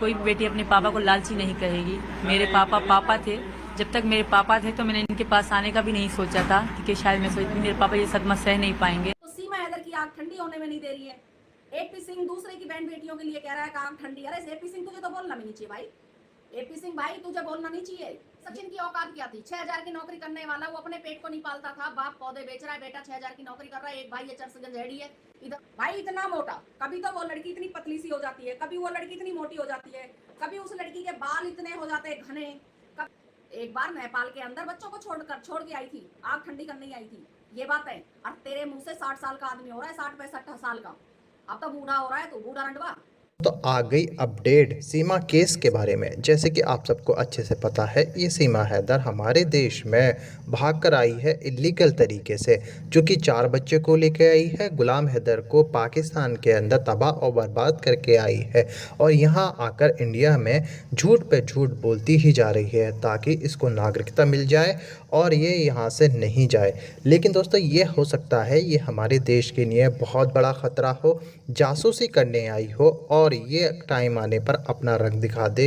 कोई भी बेटी अपने पापा को लालची नहीं कहेगी। मेरे पापा पापा थे। जब तक मेरे पापा थे तो मैंने इनके पास आने का भी नहीं सोचा था, क्योंकि शायद मैं सोचती मेरे पापा ये सदमा सह नहीं पाएंगे। तो सीमा हैदर की आग ठंडी होने में नहीं दे रही है। एपी सिंह दूसरे की बहन बेटियों के लिए कह रहा है कि आग ठंडी। अरे एपी सिंह तुझे तो बोलना भी नहीं चाहिए भाई। एपी सिंह भाई तुझे बोलना नहीं चाहिए। सचिन की औकात क्या थी? 6,000 की नौकरी करने वाला, वो अपने पेट को नहीं पालता था। बाप पौधे बेच रहा है, बेटा 6,000 की नौकरी कर रहा है। एक भाई ये चरसगंज हेड़ी है इधर भाई, इतना मोटा। कभी तो वो लड़की इतनी पतली सी हो जाती है, कभी वो लड़की इतनी मोटी हो जाती है, कभी उस लड़की के बाल इतने हो जाते हैं घने। एक बार नेपाल के अंदर बच्चों को छोड़ के आई थी, आग ठंडी करने आई थी। ये बात है। और तेरे मुंह से 60 साल का आदमी हो रहा है, 60-65 साल का। अब तो बूढ़ा हो रहा है, तो बूढ़ा रंडवा। तो आ गई अपडेट सीमा केस के बारे में। जैसे कि आप सबको अच्छे से पता है, ये सीमा हैदर हमारे देश में भाग कर आई है इलीगल तरीके से, जो कि 4 बच्चे को लेके आई है। गुलाम हैदर को पाकिस्तान के अंदर तबाह और बर्बाद करके आई है, और यहाँ आकर इंडिया में झूठ पे झूठ बोलती ही जा रही है ताकि इसको नागरिकता मिल जाए और ये यहाँ से नहीं जाए। लेकिन दोस्तों, ये हो सकता है ये हमारे देश के लिए बहुत बड़ा ख़तरा हो, जासूसी करने आई हो और ये टाइम आने पर अपना रंग दिखा दे।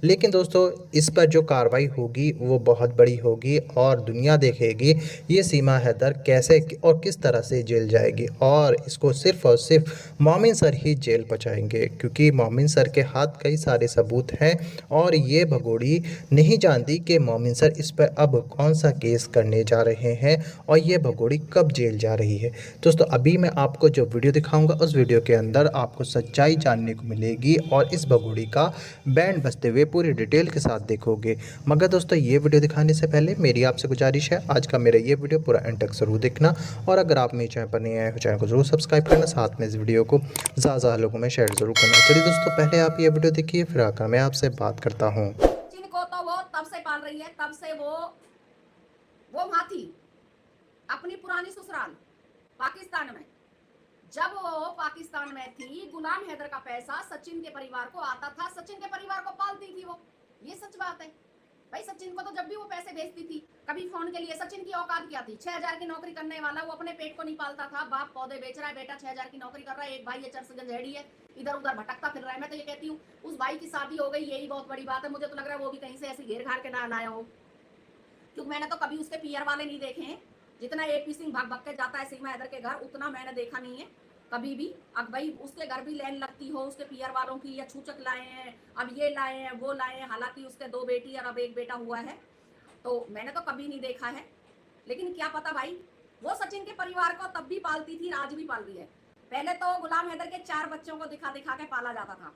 लेकिन दोस्तों, इस पर जो कार्रवाई होगी वो बहुत बड़ी होगी और दुनिया देखेगी ये सीमा हैदर कैसे और किस तरह से जेल जाएगी। और इसको सिर्फ और सिर्फ मोमिन सर ही जेल पहुँचाएंगे, क्योंकि मोमिन सर के हाथ कई सारे सबूत हैं और ये भगोड़ी नहीं जानती कि मोमिन सर इस पर अब कौन सा केस करने जा रहे हैं और ये भगोड़ी कब जेल जा रही है। दोस्तों, अभी मैं आपको जो वीडियो दिखाऊंगा उस वीडियो के अंदर आपको सच्चाई जानने को मिलेगी और इस भगोड़ी का बैंड बजते हुए पूरी डिटेल के साथ देखोगे। मगर दोस्तों, ये वीडियो दिखाने से पहले मेरी आपसे गुजारिश है, आज का मेरा ये वीडियो पूरा एंड तक जरूर देखना, और अगर आप मेरे चैनल पर नहीं आए हो चैनल को जरूर सब्सक्राइब करना, साथ में इस वीडियो को ज़्यादा लोगों में शेयर जरूर करना। चलिए दोस्तों, पहले आप ये वीडियो देखिए, फिर आकर मैं आपसे बात करता हूँ। जिनको तो वो तब से पाल रही है, तब से वो वहां थी अपनी पुरानी ससुराल पाकिस्तान में। जब वो पाकिस्तान में थी, गुलाम हैदर का पैसा सचिन के परिवार को आता था, सचिन के परिवार को पालती थी वो। ये सच बात है भाई। सचिन को तो जब भी वो पैसे भेजती थी कभी फोन के लिए, सचिन की औकात क्या थी? 6,000 की नौकरी करने वाला, वो अपने पेट को नहीं पालता था। बाप पौधे बेच रहा है, बेटा 6,000 की नौकरी कर रहा है। एक भाई ये चरसगंज हेड़ी है, इधर उधर भटकता फिर रहा है। मैं तो ये कहती हूँ उस भाई की शादी हो गई, यही बहुत बड़ी बात है। मुझे तो लग रहा है वो भी कहीं से ऐसे घेर घार के ना लाया हो, क्योंकि मैंने तो कभी उसके पीआर वाले नहीं देखे हैं। जितना एपी सिंह भाग भाग के जाता है सीमा हैदर के घर, उतना मैंने देखा नहीं है कभी भी। अब भाई उसके घर भी लाइन लगती हो उसके पीआर वालों की, या छूचक लाए हैं, अब ये लाए हैं, वो लाए हैं। हालांकि उसके 2 बेटी और अब 1 बेटा हुआ है, तो मैंने तो कभी नहीं देखा है। लेकिन क्या पता भाई, वो सचिन के परिवार को तब भी पालती थी, आज भी पाल रही है। पहले तो गुलाम हैदर के 4 बच्चों को दिखा दिखा के पाला जाता था।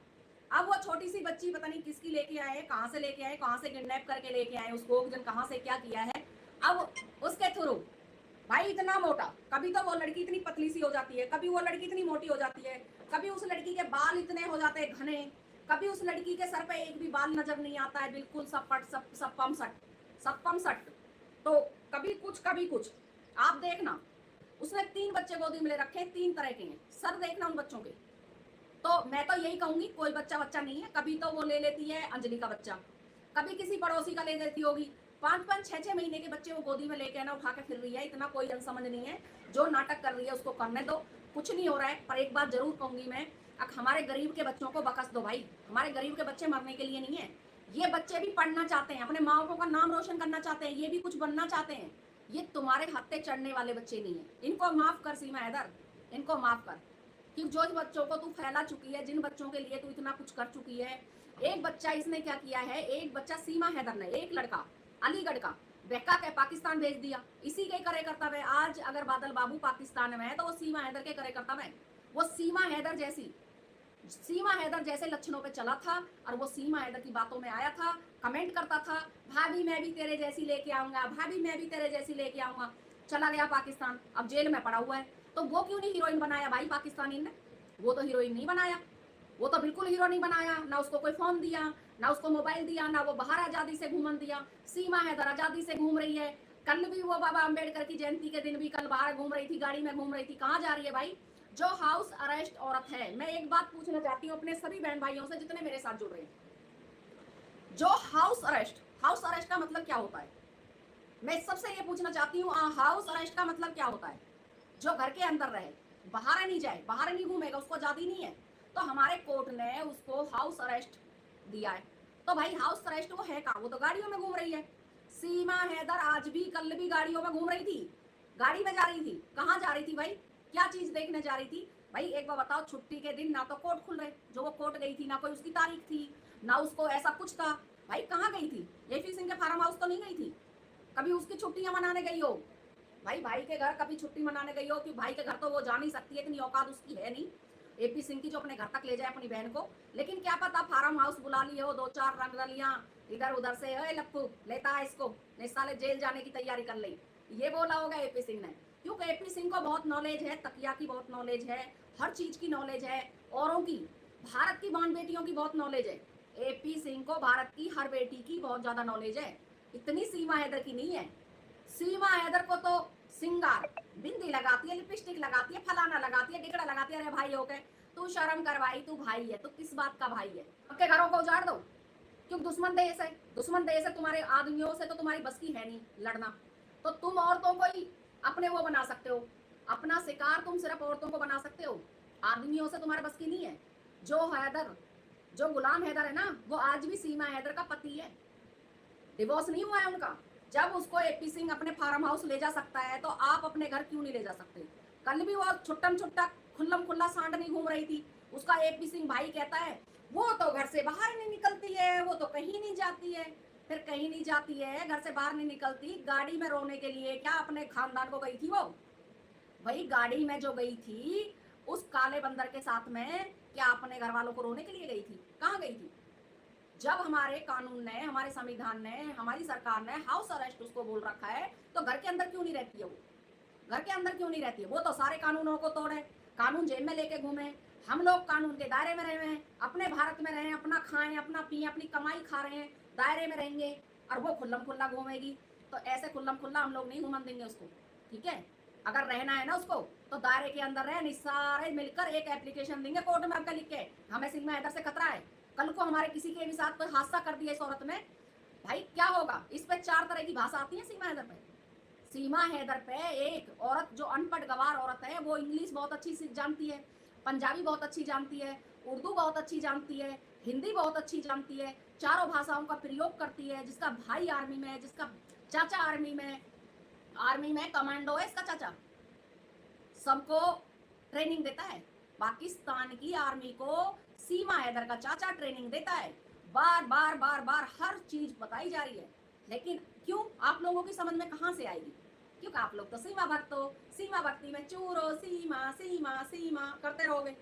अब वो छोटी सी बच्ची पता नहीं किसकी लेके आए, कहाँ से लेके आए, कहाँ से किडनैप करके लेके आए उसको, कहाँ से क्या किया है। अब उसके थ्रू भाई इतना मोटा, कभी तो वो लड़की इतनी पतली सी हो जाती है, कभी वो लड़की इतनी मोटी हो जाती है, कभी उस लड़की के बाल इतने हो जाते हैं घने, कभी उस लड़की के सर पे एक भी बाल नजर नहीं आता है, बिल्कुल सब पम सट। तो कभी कुछ आप देखना। उसने 3 बच्चे गोदी में ले रखे, 3 तरह के हैं। सर देखना उन बच्चों के। तो मैं तो यही कहूंगी, कोई बच्चा नहीं है। कभी तो वो ले लेती है अंजलि का बच्चा, कभी किसी पड़ोसी का ले लेती होगी। 5-5, 6-6 महीने के बच्चे वो गोदी में लेके आना उठा के फिर रही है। इतना कोई जनसमझ नहीं है। जो नाटक कर रही है उसको करने दो, कुछ नहीं हो रहा है। पर एक बात जरूर कहूंगी मैं, हमारे गरीब के बच्चों को बकस दो भाई। हमारे गरीब के बच्चे मरने के लिए नहीं है। ये बच्चे भी पढ़ना चाहते हैं, अपने माँ बापों का नाम रोशन करना चाहते हैं, ये भी कुछ बनना चाहते हैं। ये तुम्हारे हत्थे चढ़ने वाले बच्चे नहीं है। इनको माफ कर सीमा हैदर, इनको माफ कर। कि जो बच्चों को तू फैला चुकी है, जिन बच्चों के लिए तू इतना कुछ कर चुकी है। एक बच्चा इसने क्या किया है, एक बच्चा सीमा हैदर ने, एक लड़का अलीगढ़ का बेका के पाकिस्तान भेज दिया। इसी के करे कर्तव्य है। आज अगर बादल बाबू पाकिस्तान में है तो वो सीमा हैदर के करे कर्तव्य है। वो सीमा हैदर जैसे लक्षणों पे चला था और वो सीमा हैदर की बातों में आया था, कमेंट करता था, भाभी मैं भी तेरे जैसी लेके आऊंगा, भाभी मैं भी तेरे जैसी लेके आऊंगा। चला गया पाकिस्तान, अब जेल में पड़ा हुआ है। तो वो क्यों नहीं हीरोइन बनाया भाई पाकिस्तानी ने? वो तो हीरोइन नहीं बनाया, वो तो बिल्कुल हीरो नहीं बनाया। ना उसको कोई फोन दिया, ना उसको मोबाइल दिया, ना वो बाहर आजादी से घूमन दिया। सीमा हैदर आजादी से घूम रही है। कल भी वो बाबा अंबेडकर की जयंती के दिन भी कल बाहर घूम रही थी, गाड़ी में घूम रही थी। कहाँ जा रही है भाई? जो हाउस अरेस्ट औरत है। मैं एक बात पूछना चाहती हूँ अपने सभी बहन भाइयों से जितने मेरे साथ जुड़ रहे हैं, जो हाउस अरेस्ट का मतलब क्या होता है? मैं सबसे ये पूछना चाहती हूँ, हाउस अरेस्ट का मतलब क्या होता है? जो घर के अंदर रहे, बाहर नहीं जाए, बाहर नहीं घूमेगा, उसको आजादी नहीं है। तो हमारे कोर्ट ने उसको हाउस अरेस्ट दिया है। तो भाई हाउस अरेस्ट वो है कहाँ? वो तो गाड़ियों में घूम रही है। सीमा हैदर आज भी कल भी गाड़ियों में घूम रही थी, गाड़ी में जा रही थी। कहाँ जा रही थी भाई? क्या चीज देखने जा रही थी भाई? एक बार बताओ, छुट्टी के दिन ना तो कोर्ट खुल रहे, जो वो कोर्ट गई थी ना कोई उसकी तारीख थी, ना उसको ऐसा कुछ था। भाई कहाँ गई थी? एपी सिंह के फार्म हाउस तो नहीं गई थी? कभी उसकी छुट्टियां मनाने गई हो? भाई के घर कभी छुट्टी मनाने गई हो? कि भाई के घर तो वो जा नहीं सकती है, इतनी औकात उसकी है नहीं एपी सिंह की जो अपने घर तक ले जाए अपनी बहन को। लेकिन क्या पता फार्म हाउस बुला लिए हो, 2-4 रंगरलियां इधर उधर से, लप्पू लेता है इसको, नहीं साले जेल जाने की तैयारी कर ली, ये बोला होगा एपी सिंह ने। क्योंकि एपी सिंह को बहुत नॉलेज है, तकिया की बहुत नॉलेज है, हर चीज की नॉलेज है, औरों की, भारत की बहन बेटियों की बहुत नॉलेज है। एपी सिंह को भारत की हर बेटी की बहुत ज्यादा नॉलेज है, इतनी सीमा हैदर की नहीं है। सीमा हैदर को तो सिंगार, बिंदी लगाती है, लिपस्टिक लगाती है, फलाना लगाती है, टिकड़ा लगाती है। अरे भाई हो के तू शर्म कर भाई, तू भाई है तो किस बात का भाई है? आपके घरों को उजाड़ दो, क्यों? दुश्मन देश है, दुश्मन देश है। तुम्हारे आदमियों से तो तुम्हारी बस की है नहीं लड़ना, तो तुम औरतों को ही अपने वो बना सकते हो, अपना शिकार तुम सिर्फ औरतों को बना सकते हो, आदमियों से तुम्हारे बस की नहीं है। जो गुलाम हैदर है ना, वो आज भी सीमा हैदर का पति है, डिवोर्स नहीं हुआ है उनका। जब उसको एपी सिंह अपने फार्म हाउस ले जा सकता है तो आप अपने घर क्यों नहीं ले जा सकते? कल भी वो छुट्टम छुट्टा खुल्लम खुल्ला सांड नहीं घूम रही थी, उसका एपी सिंह भाई कहता है वो तो घर से बाहर नहीं निकलती है, वो तो कहीं नहीं जाती है। फिर कहीं नहीं जाती है, घर से बाहर नहीं निकलती, गाड़ी में रोने के लिए क्या अपने खानदान को गई थी वो? वही गाड़ी में जो गई थी उस काले बंदर के साथ में, क्या अपने घर वालों को रोने के लिए गई थी? कहाँ गई थी? जब हमारे कानून ने, हमारे संविधान ने, हमारी सरकार ने हाउस अरेस्ट उसको बोल रखा है, तो घर के अंदर क्यों नहीं रहती है वो? घर के अंदर क्यों नहीं रहती है? वो तो सारे कानूनों को तोड़े, कानून जेब में लेके घूमे। हम लोग कानून के दायरे में रहे हैं, अपने भारत में रहे, अपना खाएं, अपना पिए, अपनी कमाई खा रहे हैं, दायरे में रहेंगे, और वो खुल्लम खुल्ला घूमेगी। तो ऐसे खुल्लम खुल्ला हम लोग नहीं घूमन देंगे उसको, ठीक है? अगर रहना है ना उसको तो दायरे के अंदर रहे, सारे मिलकर एक एप्लीकेशन देंगे कोर्ट में आपका लिख के, हमें सीमा हैदर से खतरा है, कल को हमारे किसी के भी साथ कोई हादसा कर दिया इस औरत में, भाई क्या होगा? इस पे 4 तरह की भाषा आती है सीमा हैदर पे। सीमा हैदर पे एक औरत जो अनपढ़ गवार औरत है, वो इंग्लिश बहुत अच्छी जानती है, पंजाबी बहुत अच्छी जानती है, उर्दू बहुत अच्छी जानती है, हिंदी बहुत अच्छी जानती है, चारों भाषाओं का प्रयोग करती है। जिसका भाई आर्मी में है, जिसका चाचा आर्मी में कमांडो है, इसका चाचा सबको ट्रेनिंग देता है। पाकिस्तान की आर्मी को सीमा हैदर का चाचा ट्रेनिंग देता है। बार बार हर चीज बताई जा रही है, लेकिन क्यों आप लोगों की समझ में कहां से आएगी? क्योंकि आप लोग तो सीमा भक्त हो, सीमा भक्ति में चूर हो, सीमा सीमा सीमा करते रहोगे,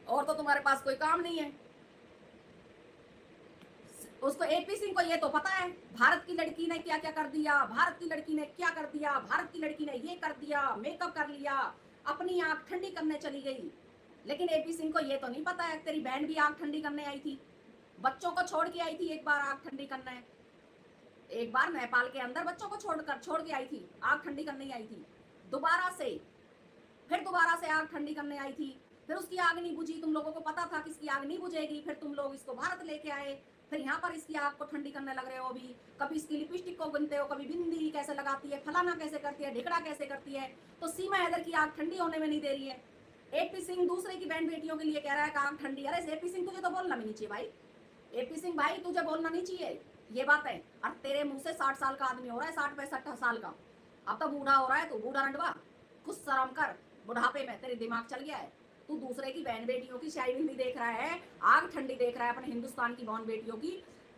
और तो तुम्हारे पास कोई काम नहीं है। उसको एपी सिंह को ये तो पता है भारत की लड़की ने क्या क्या कर दिया, भारत की लड़की ने क्या कर दिया, भारत की लड़की ने ये कर दिया, मेकअप कर लिया, अपनी आंख ठंडी करने चली गई। लेकिन एपी सिंह को ये तो नहीं पता है तेरी बहन भी आंख ठंडी करने आई थी, बच्चों को छोड़ के आई थी एक बार आंख ठंडी करने, एक बार नेपाल के अंदर बच्चों को छोड़ के आई थी, आग ठंडी करने आई थी। फिर दोबारा से आग ठंडी करने आई थी, फिर उसकी आग नहीं बुझी, तुम लोगों को पता था कि इसकी आग नहीं बुझेगी, फिर तुम लोग इसको भारत लेके आए, फिर यहाँ पर इसकी आग को ठंडी करने लग रहे हो अभी। कभी इसकी लिपस्टिक को गिनते हो, कभी बिंदी कैसे लगाती है, फलाना कैसे करती है, ढिकड़ा कैसे करती है। तो सीमा हैदर की आग ठंडी होने में नहीं दे रही है। एपी सिंह दूसरे की बहन बेटियों के लिए कह रहा है कि आग ठंडी। अरे एपी सिंह तुझे तो बोलना भी नहीं चाहिए भाई, एपी सिंह भाई तुझे बोलना नहीं चाहिए ये बात है। और तेरे मुंह से 60 साल का आदमी हो रहा है, 60-65 साल का, अब तो बूढ़ा हो रहा है तू, बूढ़ा रंडवा, कुछ शर्म कर, बुढ़ापे में तेरे दिमाग चल गया है। तू दूसरे की बहन बेटियों की शाही बिंदी देख रहा है, आग ठंडी देख रहा है अपने हिंदुस्तान की बहन बेटियों की।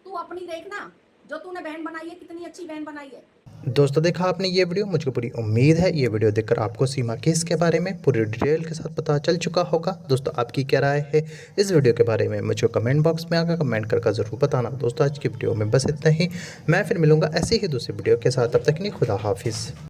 तू अपनी देखना, जो तूने बहन बनाई है, कितनी अच्छी बहन बनाई है। दोस्तों देखा आपने ये वीडियो, मुझको पूरी उम्मीद है ये वीडियो देखकर आपको सीमा केस के बारे में पूरी डिटेल के साथ पता चल चुका होगा। दोस्तों आपकी क्या राय है इस वीडियो के बारे में, मुझे कमेंट बॉक्स में आकर कमेंट करके ज़रूर बताना। दोस्तों आज की वीडियो में बस इतना ही, मैं फिर मिलूँगा ऐसे ही दूसरी वीडियो के साथ, तब तक के लिए खुदा हाफिज़।